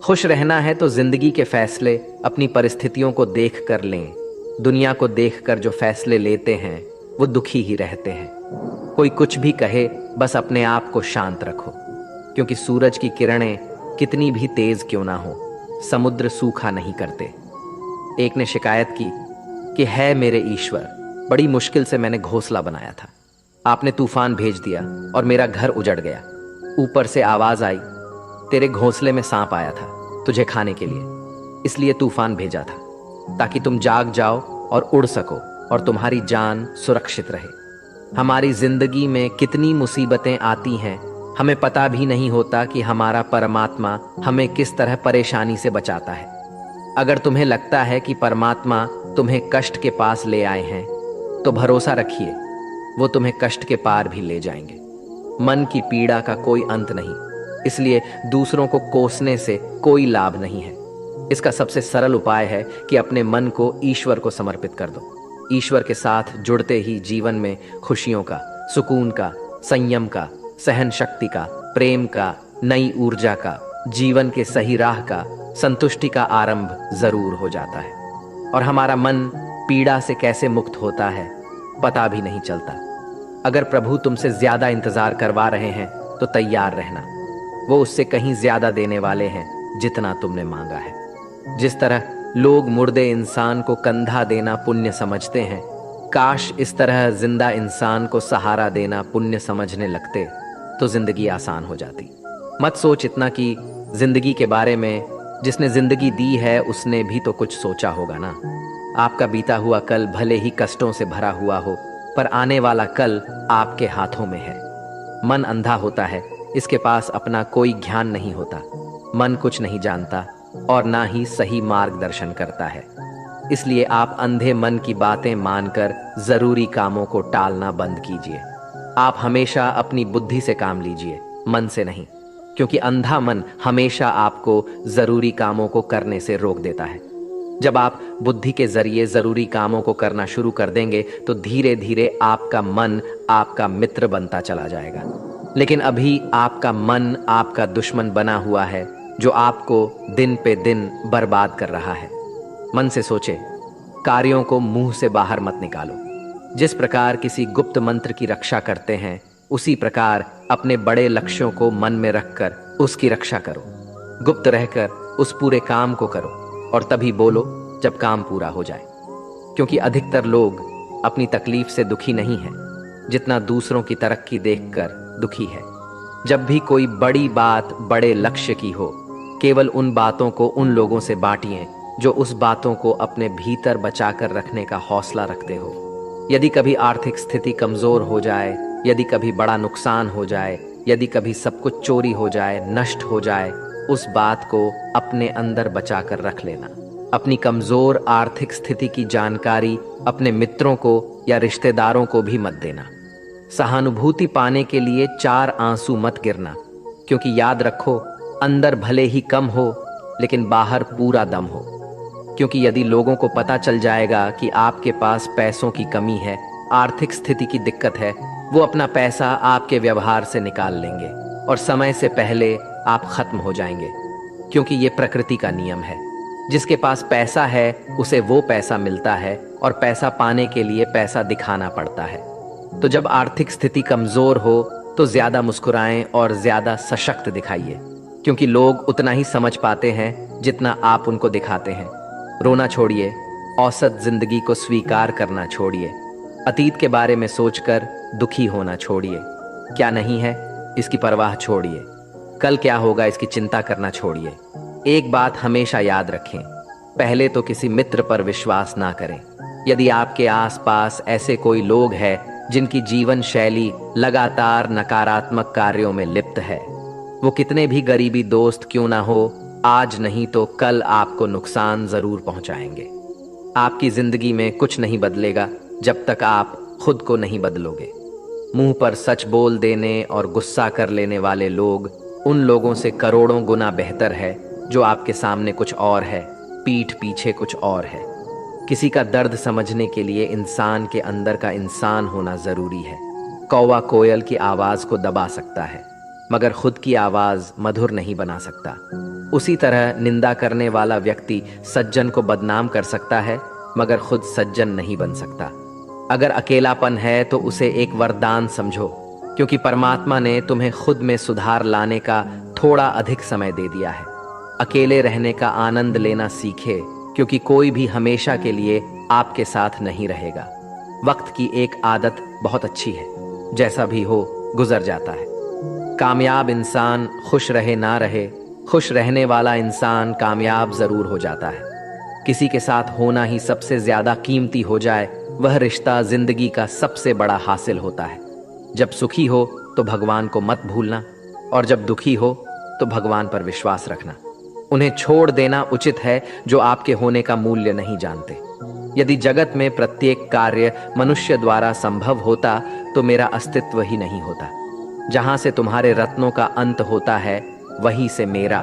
खुश रहना है तो जिंदगी के फैसले अपनी परिस्थितियों को देख कर लें। दुनिया को देखकर जो फैसले लेते हैं वो दुखी ही रहते हैं। कोई कुछ भी कहे, बस अपने आप को शांत रखो, क्योंकि सूरज की किरणें कितनी भी तेज क्यों ना हो, समुद्र सूखा नहीं करते। एक ने शिकायत की कि है मेरे ईश्वर, बड़ी मुश्किल से मैंने घोंसला बनाया था, आपने तूफान भेज दिया और मेरा घर उजड़ गया। ऊपर से आवाज आई, तेरे घोंसले में सांप आया था तुझे खाने के लिए, इसलिए तूफान भेजा था, ताकि तुम जाग जाओ और उड़ सको और तुम्हारी जान सुरक्षित रहे। हमारी जिंदगी में कितनी मुसीबतें आती हैं, हमें पता भी नहीं होता कि हमारा परमात्मा हमें किस तरह परेशानी से बचाता है। अगर तुम्हें लगता है कि परमात्मा तुम्हें कष्ट के पास ले आए हैं, तो भरोसा रखिए वो तुम्हें कष्ट के पार भी ले जाएंगे। मन की पीड़ा का कोई अंत नहीं, इसलिए दूसरों को कोसने से कोई लाभ नहीं है। इसका सबसे सरल उपाय है कि अपने मन को ईश्वर को समर्पित कर दो। ईश्वर के साथ जुड़ते ही जीवन में खुशियों का, सुकून का, संयम का, सहन शक्ति का, प्रेम का, नई ऊर्जा का, जीवन के सही राह का, संतुष्टि का आरंभ जरूर हो जाता है। और हमारा मन पीड़ा से कैसे मुक्त होता है पता भी नहीं चलता। अगर प्रभु तुमसे ज्यादा इंतजार करवा रहे हैं तो तैयार रहना, वो उससे कहीं ज्यादा देने वाले हैं जितना तुमने मांगा है। जिस तरह लोग मुर्दे इंसान को कंधा देना पुण्य समझते हैं, काश इस तरह जिंदा इंसान को सहारा देना पुण्य समझने लगते तो जिंदगी आसान हो जाती। मत सोच इतना कि जिंदगी के बारे में, जिसने जिंदगी दी है उसने भी तो कुछ सोचा होगा ना। आपका बीता हुआ कल भले ही कष्टों से भरा हुआ हो, पर आने वाला कल आपके हाथों में है। मन अंधा होता है, इसके पास अपना कोई ज्ञान नहीं होता। मन कुछ नहीं जानता और ना ही सही मार्गदर्शन करता है। इसलिए आप अंधे मन की बातें मानकर जरूरी कामों को टालना बंद कीजिए। आप हमेशा अपनी बुद्धि से काम लीजिए, मन से नहीं, क्योंकि अंधा मन हमेशा आपको जरूरी कामों को करने से रोक देता है। जब आप बुद्धि के जरिए जरूरी कामों को करना शुरू कर देंगे तो धीरे धीरे आपका मन आपका मित्र बनता चला जाएगा। लेकिन अभी आपका मन आपका दुश्मन बना हुआ है, जो आपको दिन पे दिन बर्बाद कर रहा है। मन से सोचे, कार्यों को मुंह से बाहर मत निकालो। जिस प्रकार किसी गुप्त मंत्र की रक्षा करते हैं, उसी प्रकार अपने बड़े लक्ष्यों को मन में रखकर उसकी रक्षा करो। गुप्त रहकर उस पूरे काम को करो और तभी बोलो जब काम पूरा हो जाए, क्योंकि अधिकतर लोग अपनी तकलीफ से दुखी नहीं हैं, जितना दूसरों की तरक्की देखकर दुखी है। जब भी कोई बड़ी बात बड़े लक्ष्य की हो, केवल उन बातों को उन लोगों से बांटिए जो उस बातों को अपने भीतर बचाकर रखने का हौसला रखते हो। यदि कभी आर्थिक स्थिति कमजोर हो जाए, यदि कभी बड़ा नुकसान हो जाए, यदि कभी सब कुछ चोरी हो जाए, नष्ट हो जाए, उस बात को अपने अंदर बचाकर रख लेना। अपनी कमजोर आर्थिक स्थिति की जानकारी अपने मित्रों को या रिश्तेदारों को भी मत देना। सहानुभूति पाने के लिए 4 आंसू मत गिरना, क्योंकि याद रखो, अंदर भले ही कम हो लेकिन बाहर पूरा दम हो। क्योंकि यदि लोगों को पता चल जाएगा कि आपके पास पैसों की कमी है, आर्थिक स्थिति की दिक्कत है, वो अपना पैसा आपके व्यवहार से निकाल लेंगे और समय से पहले आप खत्म हो जाएंगे। क्योंकि ये प्रकृति का नियम है, जिसके पास पैसा है उसे वो पैसा मिलता है और पैसा पाने के लिए पैसा दिखाना पड़ता है। तो जब आर्थिक स्थिति कमजोर हो तो ज्यादा मुस्कुराएं और ज्यादा सशक्त दिखाइए, क्योंकि लोग उतना ही समझ पाते हैं जितना आप उनको दिखाते हैं। रोना छोड़िए, औसत जिंदगी को स्वीकार करना छोड़िए, अतीत के बारे में सोचकर दुखी होना छोड़िए। क्या नहीं है इसकी परवाह छोड़िए, कल क्या होगा इसकी चिंता करना छोड़िए। एक बात हमेशा याद रखें, पहले तो किसी मित्र पर विश्वास ना करें। यदि आपके आसपास ऐसे कोई लोग हैं जिनकी जीवन शैली लगातार नकारात्मक कार्यों में लिप्त है, वो कितने भी गरीबी दोस्त क्यों ना हो, आज नहीं तो कल आपको नुकसान जरूर पहुंचाएंगे। आपकी जिंदगी में कुछ नहीं बदलेगा जब तक आप खुद को नहीं बदलोगे। मुंह पर सच बोल देने और गुस्सा कर लेने वाले लोग उन लोगों से करोड़ों गुना बेहतर है जो आपके सामने कुछ और है, पीठ पीछे कुछ और है। किसी का दर्द समझने के लिए इंसान के अंदर का इंसान होना जरूरी है। कौवा कोयल की आवाज को दबा सकता है, मगर खुद की आवाज मधुर नहीं बना सकता। उसी तरह निंदा करने वाला व्यक्ति सज्जन को बदनाम कर सकता है, मगर खुद सज्जन नहीं बन सकता। अगर अकेलापन है तो उसे एक वरदान समझो, क्योंकि परमात्मा ने तुम्हें खुद में सुधार लाने का थोड़ा अधिक समय दे दिया है। अकेले रहने का आनंद लेना सीखे, क्योंकि कोई भी हमेशा के लिए आपके साथ नहीं रहेगा। वक्त की एक आदत बहुत अच्छी है, जैसा भी हो गुजर जाता है। कामयाब इंसान खुश रहे ना रहे, खुश रहने वाला इंसान कामयाब जरूर हो जाता है। किसी के साथ होना ही सबसे ज्यादा कीमती हो जाए, वह रिश्ता जिंदगी का सबसे बड़ा हासिल होता है। जब सुखी हो तो भगवान को मत भूलना, और जब दुखी हो तो भगवान पर विश्वास रखना। उन्हें छोड़ देना उचित है जो आपके होने का मूल्य नहीं जानते। यदि जगत में प्रत्येक कार्य मनुष्य द्वारा संभव होता तो मेरा अस्तित्व ही नहीं होता। जहां से तुम्हारे रत्नों का अंत होता है, वहीं से मेरा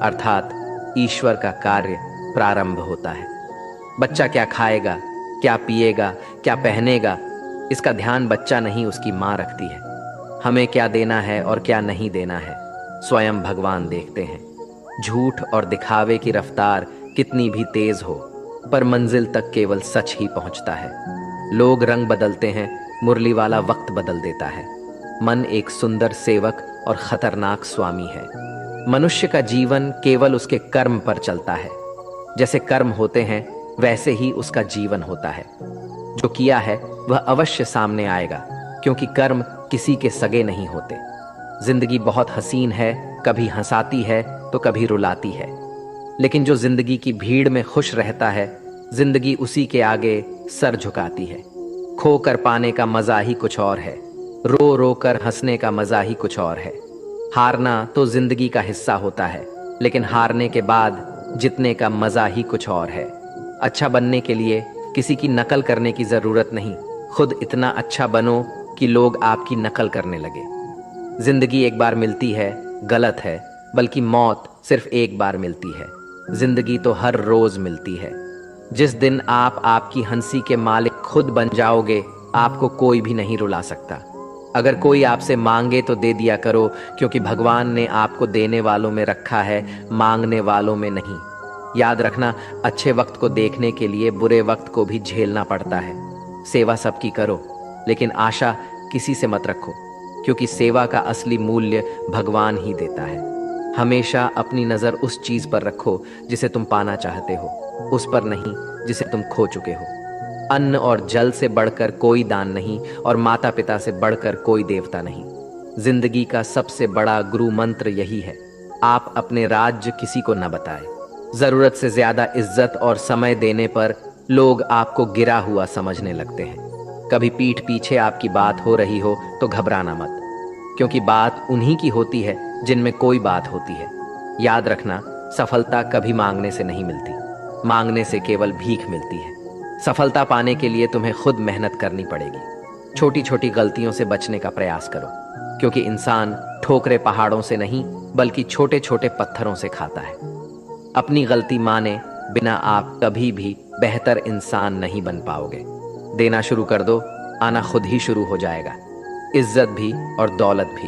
अर्थात ईश्वर का कार्य प्रारंभ होता है। बच्चा क्या खाएगा, क्या पिएगा, क्या पहनेगा, इसका ध्यान बच्चा नहीं उसकी माँ रखती है। हमें क्या देना है और क्या नहीं देना है, स्वयं भगवान देखते हैं। झूठ और दिखावे की रफ्तार कितनी भी तेज हो, पर मंजिल तक केवल सच ही पहुंचता है। लोग रंग बदलते हैं, मुरली वाला वक्त बदल देता है। मन एक सुंदर सेवक और खतरनाक स्वामी है। मनुष्य का जीवन केवल उसके कर्म पर चलता है। जैसे कर्म होते हैं वैसे ही उसका जीवन होता है। जो किया है वह अवश्य सामने आएगा, क्योंकि कर्म किसी के सगे नहीं होते। जिंदगी बहुत हसीन है, कभी हंसाती है तो कभी रुलाती है, लेकिन जो जिंदगी की भीड़ में खुश रहता है, जिंदगी उसी के आगे सर झुकाती है। खो कर पाने का मजा ही कुछ और है, रो रो कर हंसने का मजा ही कुछ और है। हारना तो जिंदगी का हिस्सा होता है, लेकिन हारने के बाद जीतने का मजा ही कुछ और है। अच्छा बनने के लिए किसी की नकल करने की जरूरत नहीं, खुद इतना अच्छा बनो कि लोग आपकी नकल करने लगे। जिंदगी एक बार मिलती है गलत है, बल्कि मौत सिर्फ एक बार मिलती है। जिंदगी तो हर रोज मिलती है। जिस दिन आप आपकी हंसी के मालिक खुद बन जाओगे, आपको कोई भी नहीं रुला सकता। अगर कोई आपसे मांगे तो दे दिया करो, क्योंकि भगवान ने आपको देने वालों में रखा है, मांगने वालों में नहीं। याद रखना, अच्छे वक्त को देखने के लिए बुरे वक्त को भी झेलना पड़ता है। सेवा सबकी करो, लेकिन आशा किसी से मत रखो, क्योंकि सेवा का असली मूल्य भगवान ही देता है। हमेशा अपनी नजर उस चीज पर रखो जिसे तुम पाना चाहते हो, उस पर नहीं जिसे तुम खो चुके हो। अन्न और जल से बढ़कर कोई दान नहीं, और माता पिता से बढ़कर कोई देवता नहीं। जिंदगी का सबसे बड़ा गुरु मंत्र यही है, आप अपने राज्य किसी को न बताएं। जरूरत से ज्यादा इज्जत और समय देने पर लोग आपको गिरा हुआ समझने लगते हैं। कभी पीठ पीछे आपकी बात हो रही हो तो घबराना मत, क्योंकि बात उन्हीं की होती है जिनमें कोई बात होती है। याद रखना, सफलता कभी मांगने से नहीं मिलती, मांगने से केवल भीख मिलती है। सफलता पाने के लिए तुम्हें खुद मेहनत करनी पड़ेगी। छोटी छोटी गलतियों से बचने का प्रयास करो, क्योंकि इंसान ठोकरे पहाड़ों से नहीं बल्कि छोटे छोटे पत्थरों से खाता है। अपनी गलती माने बिना आप कभी भी बेहतर इंसान नहीं बन पाओगे। देना शुरू कर दो, आना खुद ही शुरू हो जाएगा, इज्जत भी और दौलत भी।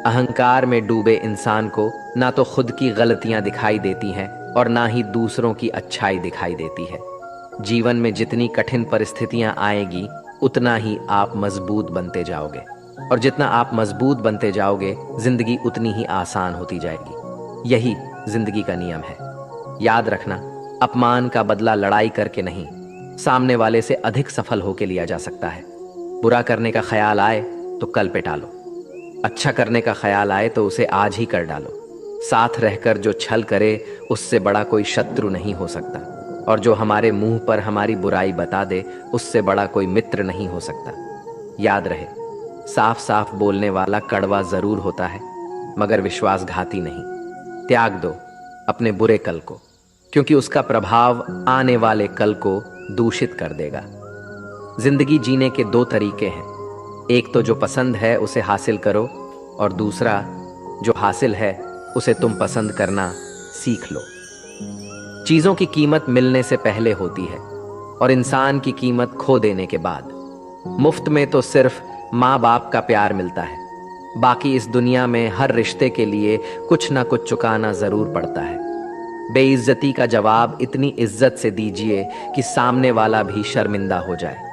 अहंकार में डूबे इंसान को ना तो खुद की गलतियां दिखाई देती हैं और ना ही दूसरों की अच्छाई दिखाई देती है। जीवन में जितनी कठिन परिस्थितियां आएगी, उतना ही आप मजबूत बनते जाओगे, और जितना आप मजबूत बनते जाओगे, जिंदगी उतनी ही आसान होती जाएगी। यही जिंदगी का नियम है। याद रखना, अपमान का बदला लड़ाई करके नहीं, सामने वाले से अधिक सफल होके लिया जा सकता है। बुरा करने का ख्याल आए तो कल पे टालो, अच्छा करने का ख्याल आए तो उसे आज ही कर डालो। साथ रहकर जो छल करे, उससे बड़ा कोई शत्रु नहीं हो सकता, और जो हमारे मुंह पर हमारी बुराई बता दे, उससे बड़ा कोई मित्र नहीं हो सकता। याद रहे, साफ साफ बोलने वाला कड़वा जरूर होता है, मगर विश्वासघाती नहीं। त्याग दो अपने बुरे कल को, क्योंकि उसका प्रभाव आने वाले कल को दूषित कर देगा। जिंदगी जीने के दो तरीके हैं, एक तो जो पसंद है उसे हासिल करो, और दूसरा जो हासिल है उसे तुम पसंद करना सीख लो। चीजों की कीमत मिलने से पहले होती है, और इंसान की कीमत खो देने के बाद। मुफ्त में तो सिर्फ माँ बाप का प्यार मिलता है, बाकी इस दुनिया में हर रिश्ते के लिए कुछ ना कुछ चुकाना जरूर पड़ता है। बेइज्जती का जवाब इतनी इज्जत से दीजिए कि सामने वाला भी शर्मिंदा हो जाए।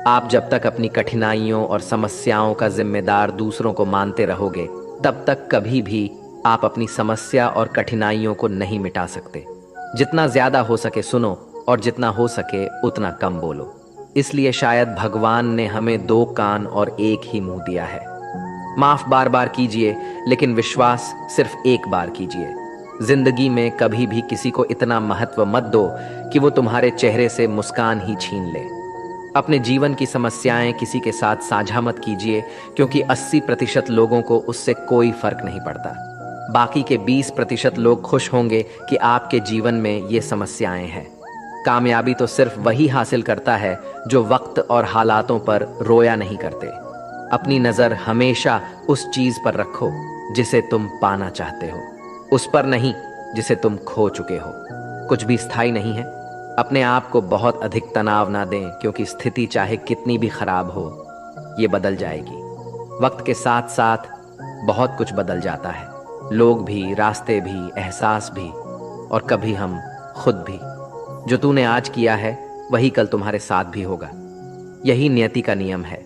आप जब तक अपनी कठिनाइयों और समस्याओं का जिम्मेदार दूसरों को मानते रहोगे, तब तक कभी भी आप अपनी समस्या और कठिनाइयों को नहीं मिटा सकते। जितना ज्यादा हो सके सुनो और जितना हो सके उतना कम बोलो। इसलिए शायद भगवान ने हमें 2 कान और एक ही मुंह दिया है। माफ बार बार कीजिए, लेकिन विश्वास सिर्फ एक बार कीजिए। जिंदगी में कभी भी किसी को इतना महत्व मत दो कि वो तुम्हारे चेहरे से मुस्कान ही छीन ले। अपने जीवन की समस्याएं किसी के साथ साझा मत कीजिए, क्योंकि 80% लोगों को उससे कोई फर्क नहीं पड़ता। बाकी के 20% लोग खुश होंगे कि आपके जीवन में ये समस्याएं हैं। कामयाबी तो सिर्फ वही हासिल करता है जो वक्त और हालातों पर रोया नहीं करते। अपनी नजर हमेशा उस चीज पर रखो जिसे तुम पाना चाहते हो, उस पर नहीं जिसे तुम खो चुके हो। कुछ भी स्थायी नहीं है। अपने आप को बहुत अधिक तनाव ना दें, क्योंकि स्थिति चाहे कितनी भी खराब हो, ये बदल जाएगी। वक्त के साथ साथ बहुत कुछ बदल जाता है, लोग भी, रास्ते भी, एहसास भी, और कभी हम खुद भी। जो तूने आज किया है वही कल तुम्हारे साथ भी होगा। यही नियति का नियम है।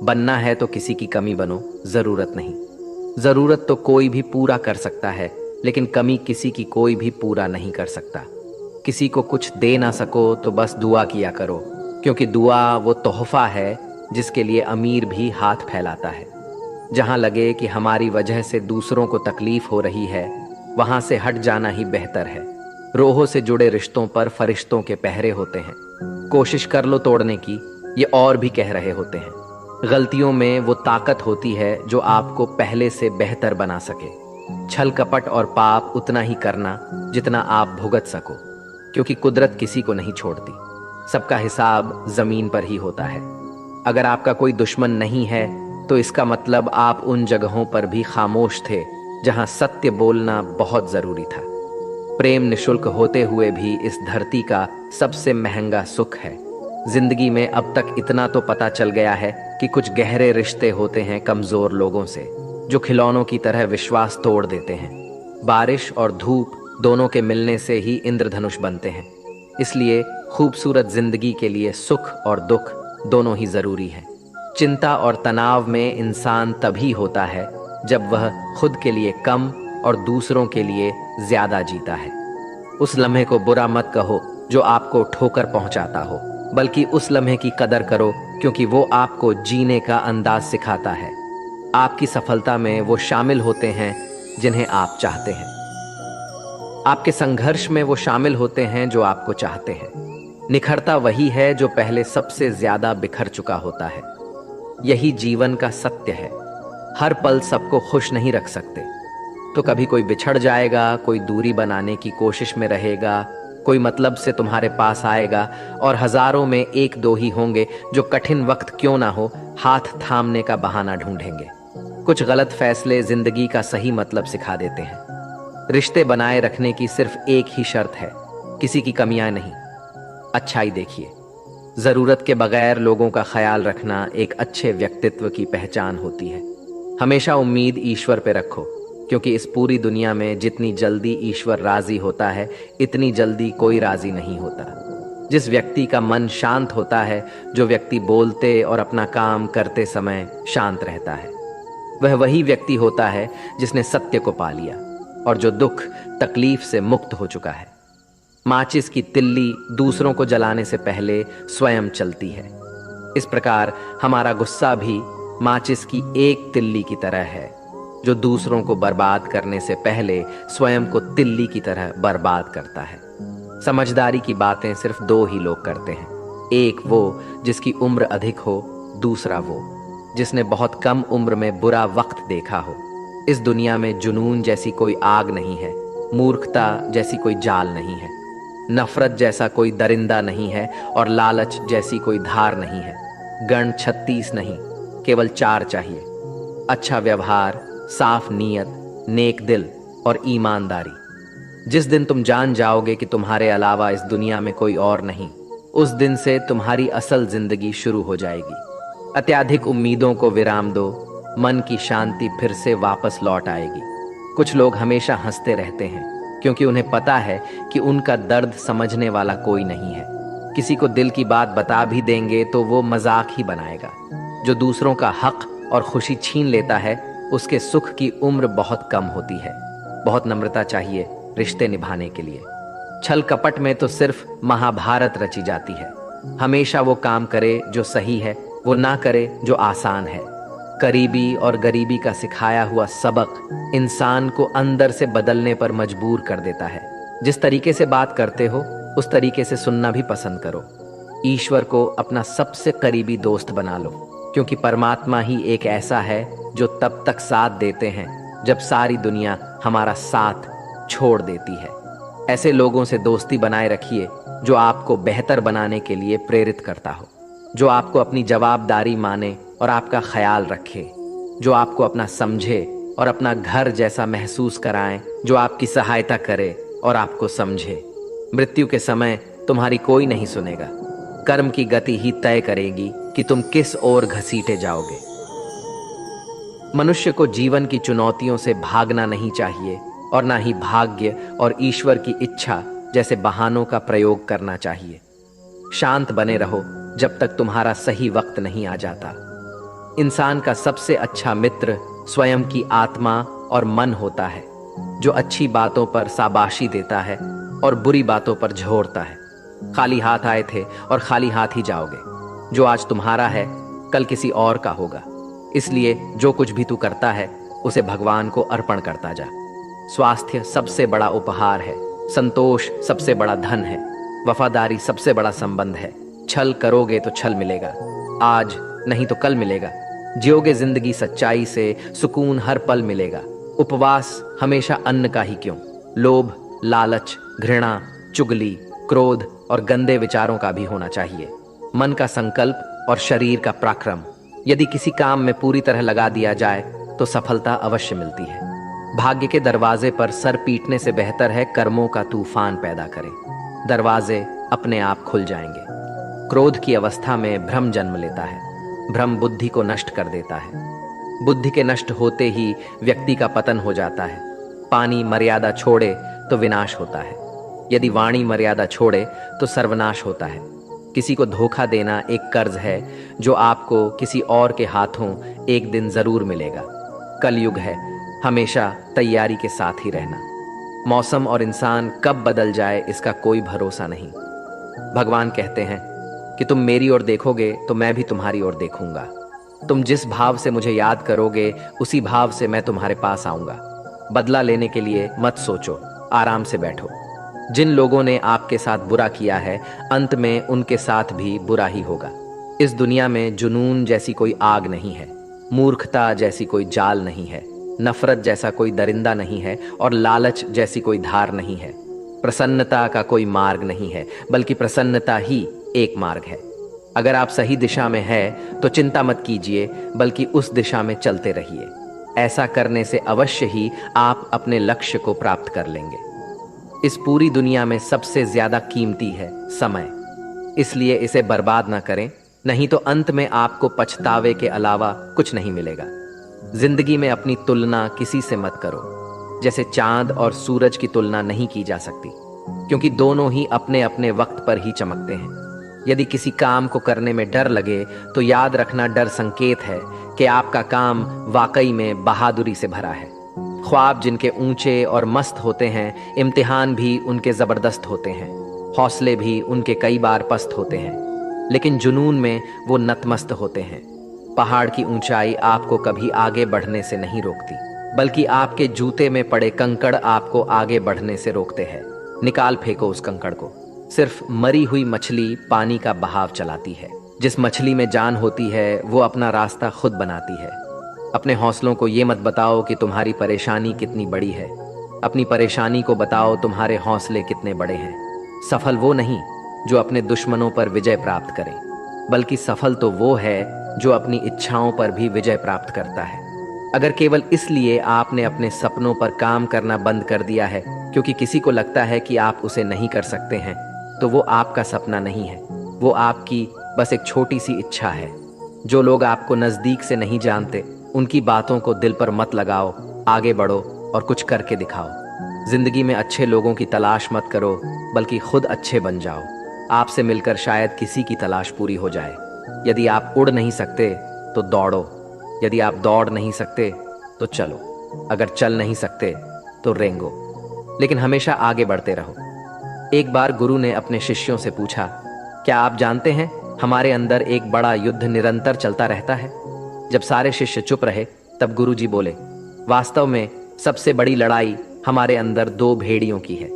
बनना है तो किसी की कमी बनो, जरूरत नहीं। जरूरत तो कोई भी पूरा कर सकता है, लेकिन कमी किसी की कोई भी पूरा नहीं कर सकता। किसी को कुछ दे ना सको तो बस दुआ किया करो, क्योंकि दुआ वो तोहफा है जिसके लिए अमीर भी हाथ फैलाता है। जहां लगे कि हमारी वजह से दूसरों को तकलीफ हो रही है, वहां से हट जाना ही बेहतर है। रोहों से जुड़े रिश्तों पर फरिश्तों के पहरे होते हैं। कोशिश कर लो तोड़ने की, ये और भी कह रहे होते हैं। गलतियों में वो ताकत होती है जो आपको पहले से बेहतर बना सके। छल कपट और पाप उतना ही करना जितना आप भुगत सको, क्योंकि कुदरत किसी को नहीं छोड़ती। सबका हिसाब जमीन पर ही होता है। अगर आपका कोई दुश्मन नहीं है तो इसका मतलब आप उन जगहों पर भी खामोश थे जहां सत्य बोलना बहुत जरूरी था। प्रेम निशुल्क होते हुए भी इस धरती का सबसे महंगा सुख है। जिंदगी में अब तक इतना तो पता चल गया है कि कुछ गहरे रिश्ते होते हैं कमजोर लोगों से, जो खिलौनों की तरह विश्वास तोड़ देते हैं। बारिश और धूप दोनों के मिलने से ही इंद्रधनुष बनते हैं। इसलिए खूबसूरत जिंदगी के लिए सुख और दुख दोनों ही जरूरी है। चिंता और तनाव में इंसान तभी होता है जब वह खुद के लिए कम और दूसरों के लिए ज्यादा जीता है। उस लम्हे को बुरा मत कहो जो आपको ठोकर पहुंचाता हो, बल्कि उस लम्हे की कदर करो, क्योंकि वो आपको जीने का अंदाज सिखाता है। आपकी सफलता में वो शामिल होते हैं जिन्हें आप चाहते हैं। आपके संघर्ष में वो शामिल होते हैं जो आपको चाहते हैं। निखरता वही है जो पहले सबसे ज्यादा बिखर चुका होता है। यही जीवन का सत्य है। हर पल सबको खुश नहीं रख सकते, तो कभी कोई बिछड़ जाएगा, कोई दूरी बनाने की कोशिश में रहेगा, कोई मतलब से तुम्हारे पास आएगा, और हजारों में 1-2 ही होंगे जो कठिन वक्त क्यों ना हो हाथ थामने का बहाना ढूंढेंगे। कुछ गलत फैसले जिंदगी का सही मतलब सिखा देते हैं। रिश्ते बनाए रखने की सिर्फ एक ही शर्त है, किसी की कमियां नहीं, अच्छाई देखिए। जरूरत के बगैर लोगों का ख्याल रखना एक अच्छे व्यक्तित्व की पहचान होती है। हमेशा उम्मीद ईश्वर पे रखो, क्योंकि इस पूरी दुनिया में जितनी जल्दी ईश्वर राजी होता है, इतनी जल्दी कोई राजी नहीं होता। जिस व्यक्ति का मन शांत होता है, जो व्यक्ति बोलते और अपना काम करते समय शांत रहता है, वह वही व्यक्ति होता है जिसने सत्य को पा लिया और जो दुख तकलीफ से मुक्त हो चुका है। माचिस की तिल्ली दूसरों को जलाने से पहले स्वयं चलती है। इस प्रकार हमारा गुस्सा भी माचिस की एक तिल्ली की तरह है, जो दूसरों को बर्बाद करने से पहले स्वयं को तिल्ली की तरह बर्बाद करता है। समझदारी की बातें सिर्फ 2 ही लोग करते हैं, एक वो जिसकी उम्र अधिक हो, दूसरा वो जिसने बहुत कम उम्र में बुरा वक्त देखा हो। इस दुनिया में जुनून जैसी कोई आग नहीं है, मूर्खता जैसी कोई जाल नहीं है, नफरत जैसा कोई दरिंदा नहीं है, और लालच जैसी कोई धार नहीं है। गण 36 नहीं, केवल 4 चाहिए: अच्छा व्यवहार, साफ नीयत, नेक दिल और ईमानदारी। जिस दिन तुम जान जाओगे कि तुम्हारे अलावा इस दुनिया में कोई और नहीं, उस दिन से तुम्हारी असल जिंदगी शुरू हो जाएगी। अत्याधिक उम्मीदों को विराम दो, मन की शांति फिर से वापस लौट आएगी। कुछ लोग हमेशा हंसते रहते हैं क्योंकि उन्हें पता है कि उनका दर्द समझने वाला कोई नहीं है। किसी को दिल की बात बता भी देंगे तो वो मजाक ही बनाएगा। जो दूसरों का हक और खुशी छीन लेता है उसके सुख की उम्र बहुत कम होती है। बहुत नम्रता चाहिए रिश्ते निभाने के लिए। छल कपट में तो सिर्फ महाभारत रची जाती है। हमेशा वो काम करे जो सही है, वो ना करे जो आसान है। करीबी और गरीबी का सिखाया हुआ सबक इंसान को अंदर से बदलने पर मजबूर कर देता है। जिस तरीके से बात करते हो उस तरीके से सुनना भी पसंद करो। ईश्वर को अपना सबसे करीबी दोस्त बना लो, क्योंकि परमात्मा ही एक ऐसा है जो तब तक साथ देते हैं जब सारी दुनिया हमारा साथ छोड़ देती है। ऐसे लोगों से दोस्ती बनाए रखिए जो आपको बेहतर बनाने के लिए प्रेरित करता हो, जो आपको अपनी जवाबदारी माने और आपका ख्याल रखे, जो आपको अपना समझे और अपना घर जैसा महसूस कराएं, जो आपकी सहायता करे और आपको समझे। मृत्यु के समय तुम्हारी कोई नहीं सुनेगा। कर्म की गति ही तय करेगी कि तुम किस ओर घसीटे जाओगे। मनुष्य को जीवन की चुनौतियों से भागना नहीं चाहिए और ना ही भाग्य और ईश्वर की इच्छा जैसे बहानों का प्रयोग करना चाहिए। शांत बने रहो जब तक तुम्हारा सही वक्त नहीं आ जाता। इंसान का सबसे अच्छा मित्र स्वयं की आत्मा और मन होता है, जो अच्छी बातों पर शाबाशी देता है और बुरी बातों पर झोरता है। खाली हाथ आए थे और खाली हाथ ही जाओगे। जो आज तुम्हारा है कल किसी और का होगा। इसलिए जो कुछ भी तू करता है उसे भगवान को अर्पण करता जा। स्वास्थ्य सबसे बड़ा उपहार है, संतोष सबसे बड़ा धन है, वफादारी सबसे बड़ा संबंध है। छल करोगे तो छल मिलेगा, आज नहीं तो कल मिलेगा। जियोगे जिंदगी सच्चाई से, सुकून हर पल मिलेगा। उपवास हमेशा अन्न का ही क्यों, लोभ, लालच, घृणा, चुगली, क्रोध और गंदे विचारों का भी होना चाहिए। मन का संकल्प और शरीर का पराक्रम यदि किसी काम में पूरी तरह लगा दिया जाए तो सफलता अवश्य मिलती है। भाग्य के दरवाजे पर सर पीटने से बेहतर है कर्मों का तूफान पैदा करें। दरवाजे अपने आप खुल जाएंगे। क्रोध की अवस्था में भ्रम जन्म लेता है। भ्रम बुद्धि को नष्ट कर देता है। बुद्धि के नष्ट होते ही व्यक्ति का पतन हो जाता है। पानी मर्यादा छोड़े तो विनाश होता है, यदि वाणी मर्यादा छोड़े तो सर्वनाश होता है। किसी को धोखा देना एक कर्ज है जो आपको किसी और के हाथों एक दिन जरूर मिलेगा। कलयुग है, हमेशा तैयारी के साथ ही रहना। मौसम और इंसान कब बदल जाए इसका कोई भरोसा नहीं। भगवान कहते हैं कि तुम मेरी ओर देखोगे तो मैं भी तुम्हारी ओर देखूंगा। तुम जिस भाव से मुझे याद करोगे उसी भाव से मैं तुम्हारे पास आऊंगा। बदला लेने के लिए मत सोचो, आराम से बैठो। जिन लोगों ने आपके साथ बुरा किया है अंत में उनके साथ भी बुरा ही होगा। इस दुनिया में जुनून जैसी कोई आग नहीं है, मूर्खता जैसी कोई जाल नहीं है, नफरत जैसा कोई दरिंदा नहीं है और लालच जैसी कोई धार नहीं है। प्रसन्नता का कोई मार्ग नहीं है, बल्कि प्रसन्नता ही एक मार्ग है। अगर आप सही दिशा में हैं तो चिंता मत कीजिए, बल्कि उस दिशा में चलते रहिए। ऐसा करने से अवश्य ही आप अपने लक्ष्य को प्राप्त कर लेंगे। इस पूरी दुनिया में सबसे ज्यादा कीमती है समय, इसलिए इसे बर्बाद ना करें, नहीं तो अंत में आपको पछतावे के अलावा कुछ नहीं मिलेगा। जिंदगी में अपनी तुलना किसी से मत करो। जैसे चांद और सूरज की तुलना नहीं की जा सकती, क्योंकि दोनों ही अपने अपने वक्त पर ही चमकते हैं। यदि किसी काम को करने में डर लगे तो याद रखना डर संकेत है कि आपका काम वाकई में बहादुरी से भरा है। ख्वाब जिनके ऊंचे और मस्त होते हैं, इम्तिहान भी उनके जबरदस्त होते हैं, हौसले भी उनके कई बार पस्त होते हैं, लेकिन जुनून में वो नतमस्त होते हैं। पहाड़ की ऊंचाई आपको कभी आगे बढ़ने से नहीं रोकती, बल्कि आपके जूते में पड़े कंकड़ आपको आगे बढ़ने से रोकते हैं। निकाल फेंको उस कंकड़ को। सिर्फ मरी हुई मछली पानी का बहाव चलाती है। जिस मछली में जान होती है वो अपना रास्ता खुद बनाती है। अपने हौसलों को ये मत बताओ कि तुम्हारी परेशानी कितनी बड़ी है, अपनी परेशानी को बताओ तुम्हारे हौसले कितने बड़े हैं। सफल वो नहीं जो अपने दुश्मनों पर विजय प्राप्त करे, बल्कि सफल तो वो है जो अपनी इच्छाओं पर भी विजय प्राप्त करता है। अगर केवल इसलिए आपने अपने सपनों पर काम करना बंद कर दिया है क्योंकि किसी को लगता है कि आप उसे नहीं कर सकते हैं, तो वो आपका सपना नहीं है, वो आपकी बस एक छोटी सी इच्छा है। जो लोग आपको नज़दीक से नहीं जानते उनकी बातों को दिल पर मत लगाओ, आगे बढ़ो और कुछ करके दिखाओ। जिंदगी में अच्छे लोगों की तलाश मत करो, बल्कि खुद अच्छे बन जाओ। आपसे मिलकर शायद किसी की तलाश पूरी हो जाए। यदि आप उड़ नहीं सकते तो दौड़ो, यदि आप दौड़ नहीं सकते तो चलो, अगर चल नहीं सकते तो रेंगो, लेकिन हमेशा आगे बढ़ते रहो। एक बार गुरु ने अपने शिष्यों से पूछा, क्या आप जानते हैं हमारे अंदर एक बड़ा युद्ध निरंतर चलता रहता है? जब सारे शिष्य चुप रहे तब गुरु जी बोले, वास्तव में सबसे बड़ी लड़ाई हमारे अंदर दो भेड़ियों की है।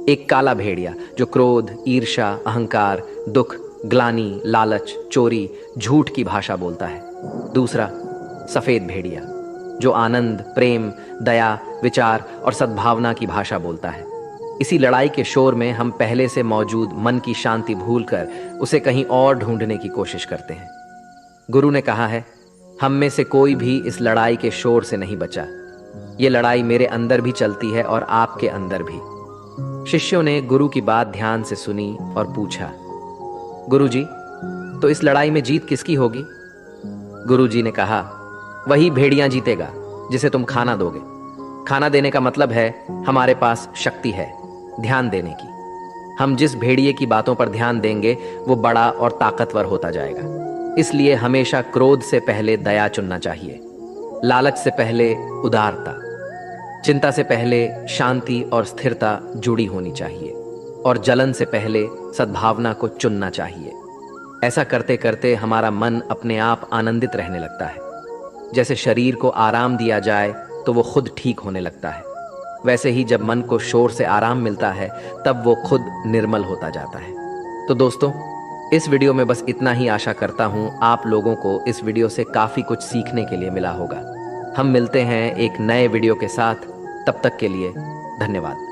एक काला भेड़िया जो क्रोध, ईर्ष्या, अहंकार, दुख, ग्लानि, लालच, चोरी, झूठ की भाषा बोलता है। दूसरा सफेद भेड़िया जो आनंद, प्रेम, दया, विचार और सद्भावना की भाषा बोलता है। इसी लड़ाई के शोर में हम पहले से मौजूद मन की शांति भूलकर उसे कहीं और ढूंढने की कोशिश करते हैं। गुरु ने कहा है, हम में से कोई भी इस लड़ाई के शोर से नहीं बचा। ये लड़ाई मेरे अंदर भी चलती है और आपके अंदर भी। शिष्यों ने गुरु की बात ध्यान से सुनी और पूछा, गुरु जी, तो इस लड़ाई में जीत किसकी होगी? गुरु जी ने कहा, वही भेड़िया जीतेगा जिसे तुम खाना दोगे। खाना देने का मतलब है हमारे पास शक्ति है ध्यान देने की। हम जिस भेड़िए की बातों पर ध्यान देंगे वो बड़ा और ताकतवर होता जाएगा। इसलिए हमेशा क्रोध से पहले दया चुनना चाहिए, लालच से पहले उदारता, चिंता से पहले शांति और स्थिरता जुड़ी होनी चाहिए, और जलन से पहले सद्भावना को चुनना चाहिए। ऐसा करते करते हमारा मन अपने आप आनंदित रहने लगता है। जैसे शरीर को आराम दिया जाए तो वो खुद ठीक होने लगता है, वैसे ही जब मन को शोर से आराम मिलता है तब वो खुद निर्मल होता जाता है। तो दोस्तों, इस वीडियो में बस इतना ही। आशा करता हूँ आप लोगों को इस वीडियो से काफ़ी कुछ सीखने के लिए मिला होगा। हम मिलते हैं एक नए वीडियो के साथ, तब तक के लिए धन्यवाद।